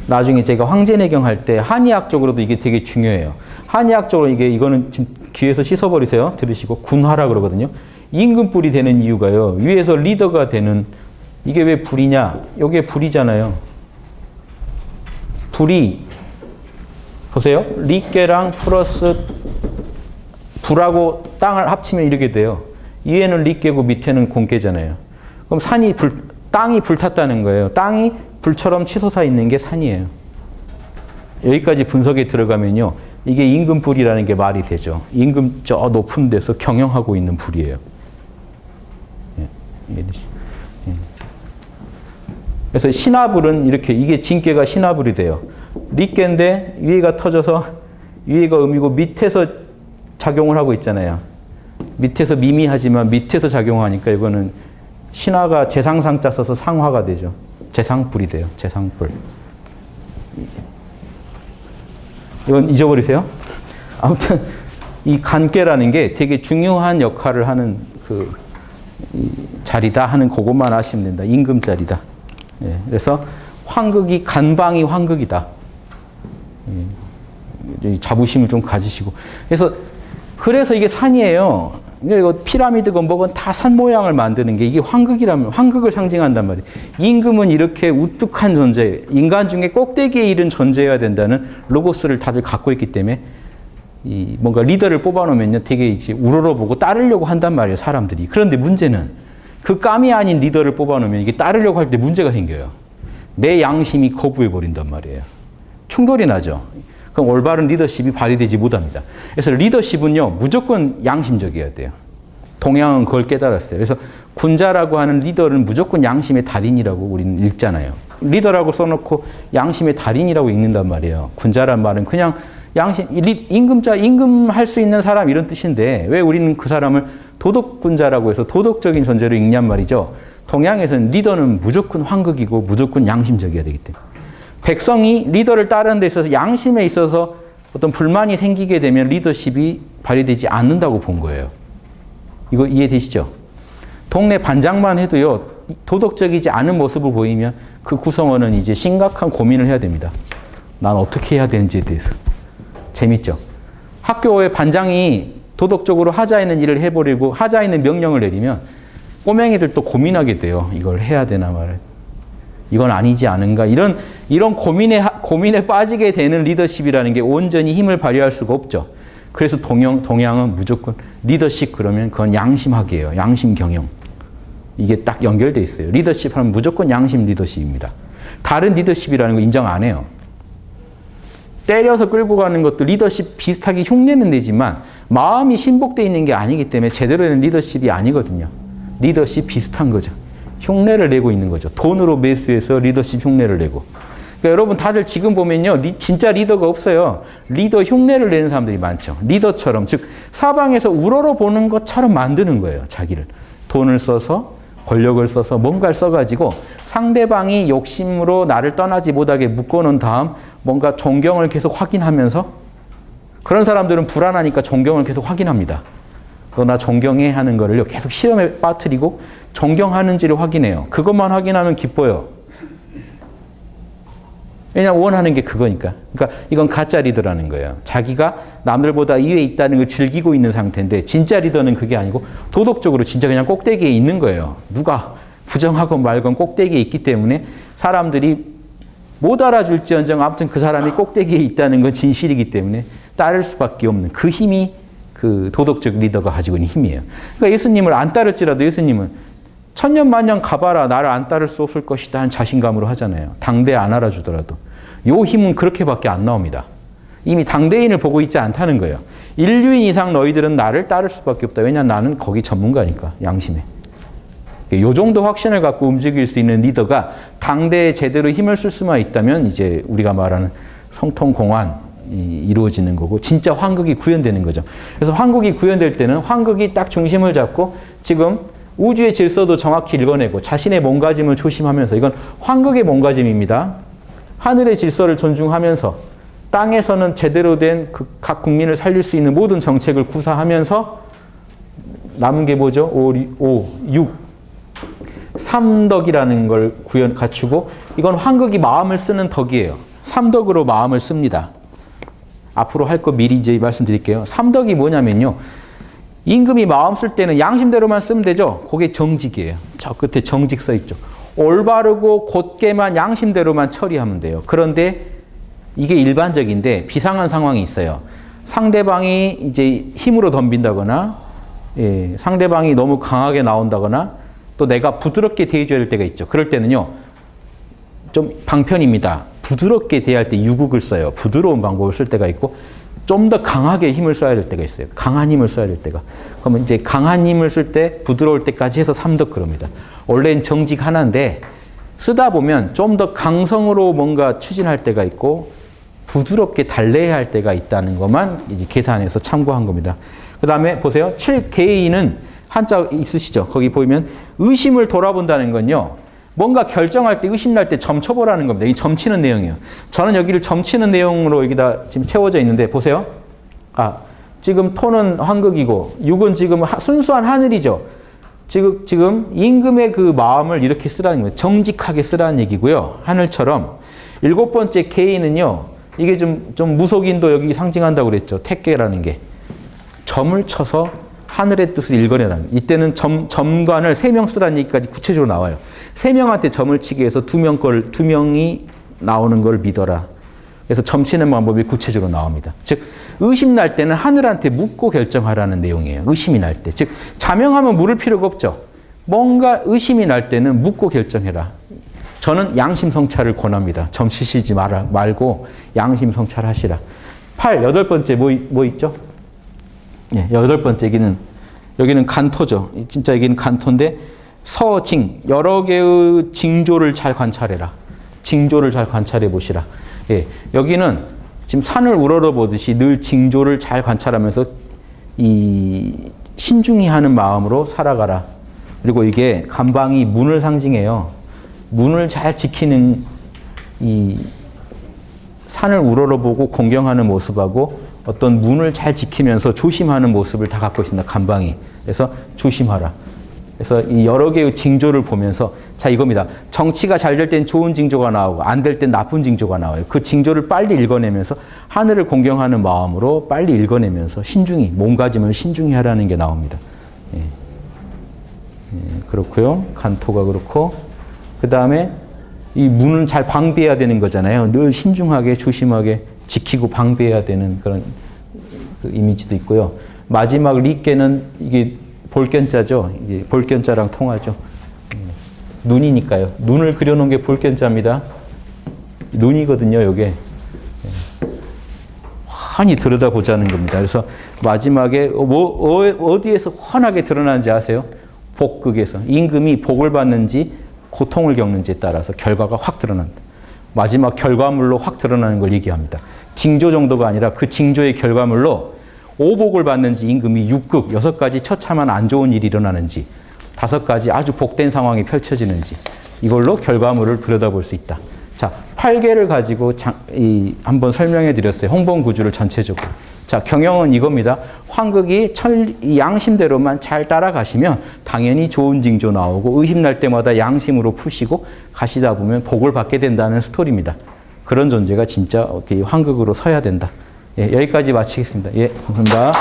나중에 제가 황제내경 할 때 한의학적으로도 이게 되게 중요해요. 한의학적으로 이거는 지금 귀에서 씻어버리세요. 들으시고 군화라 그러거든요. 임금불이 되는 이유가요. 위에서 리더가 되는 이게 왜 불이냐? 이게 불이잖아요. 불이 보세요. 리께랑 플러스 불하고 땅을 합치면 이렇게 돼요. 위에는 리께고 밑에는 공께잖아요. 그럼 땅이 불탔다는 거예요. 땅이 불처럼 치솟아 있는 게 산이에요. 여기까지 분석에 들어가면요. 이게 임금불이라는 게 말이 되죠. 임금 저 높은 데서 경영하고 있는 불이에요. 그래서 신화불은 이렇게 이게 진께가 신화불이 돼요. 리께인데 위에가 터져서 위에가 음이고 밑에서 작용을 하고 있잖아요. 밑에서 미미하지만 밑에서 작용하니까 이거는 신화가 재상상자 써서 상화가 되죠. 재상불이 돼요. 재상불. 이건 잊어버리세요. 아무튼 이 간께라는 게 되게 중요한 역할을 하는 그 자리다 하는 그것만 아시면 된다. 임금자리다. 예, 그래서 환극이 간방이 환극이다. 자부심을 좀 가지시고. 그래서 이게 산이에요. 이거 피라미드건 뭐건 다 산 모양을 만드는 게 이게 환극이라면 환극을 상징한단 말이에요. 임금은 이렇게 우뚝한 존재, 인간 중에 꼭대기에 이른 존재여야 된다는 로고스를 다들 갖고 있기 때문에 이 뭔가 리더를 뽑아놓으면요, 되게 이제 우러러보고 따르려고 한단 말이에요, 사람들이. 그런데 문제는 그 깜이 아닌 리더를 뽑아놓으면 이게 따르려고 할 때 문제가 생겨요. 내 양심이 거부해 버린단 말이에요. 충돌이 나죠. 그럼 올바른 리더십이 발휘되지 못합니다. 그래서 리더십은요, 무조건 양심적이어야 돼요. 동양은 그걸 깨달았어요. 그래서 군자라고 하는 리더는 무조건 양심의 달인이라고 우리는 읽잖아요. 리더라고 써놓고 양심의 달인이라고 읽는단 말이에요. 군자란 말은 그냥 양심, 임금할 수 있는 사람 이런 뜻인데 왜 우리는 그 사람을 도덕군자라고 해서 도덕적인 존재로 읽냔 말이죠. 동양에서는 리더는 무조건 환극이고 무조건 양심적이어야 되기 때문에. 백성이 리더를 따르는 데 있어서 양심에 있어서 어떤 불만이 생기게 되면 리더십이 발휘되지 않는다고 본 거예요. 이거 이해되시죠? 동네 반장만 해도요, 도덕적이지 않은 모습을 보이면 그 구성원은 이제 심각한 고민을 해야 됩니다. 난 어떻게 해야 되는지에 대해서. 재밌죠? 학교의 반장이 도덕적으로 하자 있는 일을 해버리고 하자 있는 명령을 내리면 꼬맹이들도 고민하게 돼요. 이걸 해야 되나 말을. 이건 아니지 않은가. 이런 고민에 빠지게 되는 리더십이라는 게 온전히 힘을 발휘할 수가 없죠. 그래서 동양은 무조건 리더십 그러면 그건 양심학이에요. 양심 경영. 이게 딱 연결돼 있어요. 리더십 하면 무조건 양심 리더십입니다. 다른 리더십이라는 거 인정 안 해요. 때려서 끌고 가는 것도 리더십 비슷하게 흉내는 내지만 마음이 신복되어 있는 게 아니기 때문에 제대로 된 리더십이 아니거든요. 리더십 비슷한 거죠. 흉내를 내고 있는 거죠. 돈으로 매수해서 리더십 흉내를 내고. 그러니까 여러분 다들 지금 보면요. 진짜 리더가 없어요. 리더 흉내를 내는 사람들이 많죠. 리더처럼, 즉 사방에서 우러러 보는 것처럼 만드는 거예요. 자기를. 돈을 써서, 권력을 써서, 뭔가를 써가지고 상대방이 욕심으로 나를 떠나지 못하게 묶어놓은 다음 뭔가 존경을 계속 확인하면서, 그런 사람들은 불안하니까 존경을 계속 확인합니다. 너 나 존경해 하는 거를 계속 시험에 빠뜨리고 존경하는지를 확인해요. 그것만 확인하면 기뻐요. 왜냐하면 원하는 게 그거니까. 그러니까 이건 가짜 리더라는 거예요. 자기가 남들보다 위에 있다는 걸 즐기고 있는 상태인데 진짜 리더는 그게 아니고 도덕적으로 진짜 그냥 꼭대기에 있는 거예요. 누가 부정하건 말건 꼭대기에 있기 때문에 사람들이 못 알아줄지언정 아무튼 그 사람이 꼭대기에 있다는 건 진실이기 때문에 따를 수밖에 없는 그 힘이 그 도덕적 리더가 가지고 있는 힘이에요. 그러니까 예수님을 안 따를지라도 예수님은 천년만년 가봐라 나를 안 따를 수 없을 것이다 하는 자신감으로 하잖아요. 당대 안 알아주더라도. 요 힘은 그렇게밖에 안 나옵니다. 이미 당대인을 보고 있지 않다는 거예요. 인류인 이상 너희들은 나를 따를 수밖에 없다. 왜냐하면 나는 거기 전문가니까. 양심에. 요 정도 확신을 갖고 움직일 수 있는 리더가 당대에 제대로 힘을 쓸 수만 있다면 이제 우리가 말하는 성통공환 이루어지는 거고 진짜 환극이 구현되는 거죠. 그래서 환극이 구현될 때는 환극이 딱 중심을 잡고 지금 우주의 질서도 정확히 읽어내고 자신의 몸가짐을 조심하면서, 이건 환극의 몸가짐입니다. 하늘의 질서를 존중하면서 땅에서는 제대로 된 각 국민을 살릴 수 있는 모든 정책을 구사하면서 남은 게 뭐죠? 5, 6. 삼덕이라는 걸 갖추고 이건 환극이 마음을 쓰는 덕이에요. 삼덕으로 마음을 씁니다. 앞으로 할 거 미리 이제 말씀드릴게요. 삼덕이 뭐냐면요. 임금이 마음 쓸 때는 양심대로만 쓰면 되죠. 그게 정직이에요. 저 끝에 정직 써 있죠. 올바르고 곧게만 양심대로만 처리하면 돼요. 그런데 이게 일반적인데 비상한 상황이 있어요. 상대방이 이제 힘으로 덤빈다거나, 예, 상대방이 너무 강하게 나온다거나, 또 내가 부드럽게 대해줘야 될 때가 있죠. 그럴 때는요, 좀 방편입니다. 부드럽게 대할 때 유국을 써요. 부드러운 방법을 쓸 때가 있고, 좀 더 강하게 힘을 써야 될 때가 있어요. 강한 힘을 써야 될 때가. 그러면 이제 강한 힘을 쓸 때 부드러울 때까지 해서 삼덕 그럽니다. 원래는 정직 하나인데 쓰다 보면 좀 더 강성으로 뭔가 추진할 때가 있고 부드럽게 달래야 할 때가 있다는 것만 이제 계산해서 참고한 겁니다. 그 다음에 보세요. 7개인은 한자 있으시죠? 거기 보면 의심을 돌아본다는 건요. 뭔가 결정할 때 의심날 때 점쳐보라는 겁니다. 이 점치는 내용이에요. 저는 여기를 점치는 내용으로 여기다 지금 채워져 있는데 보세요. 아, 지금 토는 환극이고 육은 지금 순수한 하늘이죠. 지금 임금의 그 마음을 이렇게 쓰라는 거예요. 정직하게 쓰라는 얘기고요. 하늘처럼. 7번째 개인은요. 이게 좀 무속인도 여기 상징한다고 그랬죠. 택계라는 게. 점을 쳐서 하늘의 뜻을 읽어내라는. 이때는 점관을 3명 쓰라는 얘기까지 구체적으로 나와요. 3명한테 점을 치기 위해서 2명이 나오는 걸 믿어라. 그래서 점치는 방법이 구체적으로 나옵니다. 즉 의심 날 때는 하늘한테 묻고 결정하라는 내용이에요. 의심이 날 때. 즉 자명하면 물을 필요가 없죠. 뭔가 의심이 날 때는 묻고 결정해라. 저는 양심 성찰을 권합니다. 점치시지 말고 양심 성찰하시라. 8번째 뭐 있죠? 네, 8번째 여기는 간토죠. 진짜 여기는 간토인데 서징, 여러 개의 징조를 잘 관찰해라. 징조를 잘 관찰해 보시라. 예, 여기는 지금 산을 우러러보듯이 늘 징조를 잘 관찰하면서 이 신중히 하는 마음으로 살아가라. 그리고 이게 간방이 문을 상징해요. 문을 잘 지키는 이 산을 우러러보고 공경하는 모습하고 어떤 문을 잘 지키면서 조심하는 모습을 다 갖고 있습니다. 간방이. 그래서 조심하라. 그래서 이 여러 개의 징조를 보면서 자 이겁니다. 정치가 잘 될 땐 좋은 징조가 나오고 안 될 땐 나쁜 징조가 나와요. 그 징조를 빨리 읽어내면서 하늘을 공경하는 마음으로 빨리 읽어내면서 신중히 몸가짐을 신중히 하라는 게 나옵니다. 예. 예, 그렇고요. 간토가 그렇고 그 다음에 이 문은 잘 방비해야 되는 거잖아요. 늘 신중하게 조심하게 지키고 방비해야 되는 그런 그 이미지도 있고요. 마지막 리께는 이게 볼견자죠. 이게 볼견자랑 통하죠. 눈이니까요. 눈을 그려놓은 게 볼견자입니다. 눈이거든요, 이게. 환히 들여다보자는 겁니다. 그래서 마지막에 어디에서 환하게 드러나는지 아세요? 복극에서. 임금이 복을 받는지 고통을 겪는지에 따라서 결과가 확 드러난다. 마지막 결과물로 확 드러나는 걸 얘기합니다. 징조 정도가 아니라 그 징조의 결과물로 오복을 받는지 임금이 6극, 6가지 처참한 안 좋은 일이 일어나는지 5가지 아주 복된 상황이 펼쳐지는지 이걸로 결과물을 들여다볼 수 있다. 자, 8개를 가지고 한번 설명해 드렸어요. 홍범구주를 전체적으로. 자, 경영은 이겁니다. 환극이 양심대로만 잘 따라가시면 당연히 좋은 징조 나오고 의심날 때마다 양심으로 푸시고 가시다 보면 복을 받게 된다는 스토리입니다. 그런 존재가 진짜 환극으로 서야 된다. 예, 여기까지 마치겠습니다. 예, 감사합니다.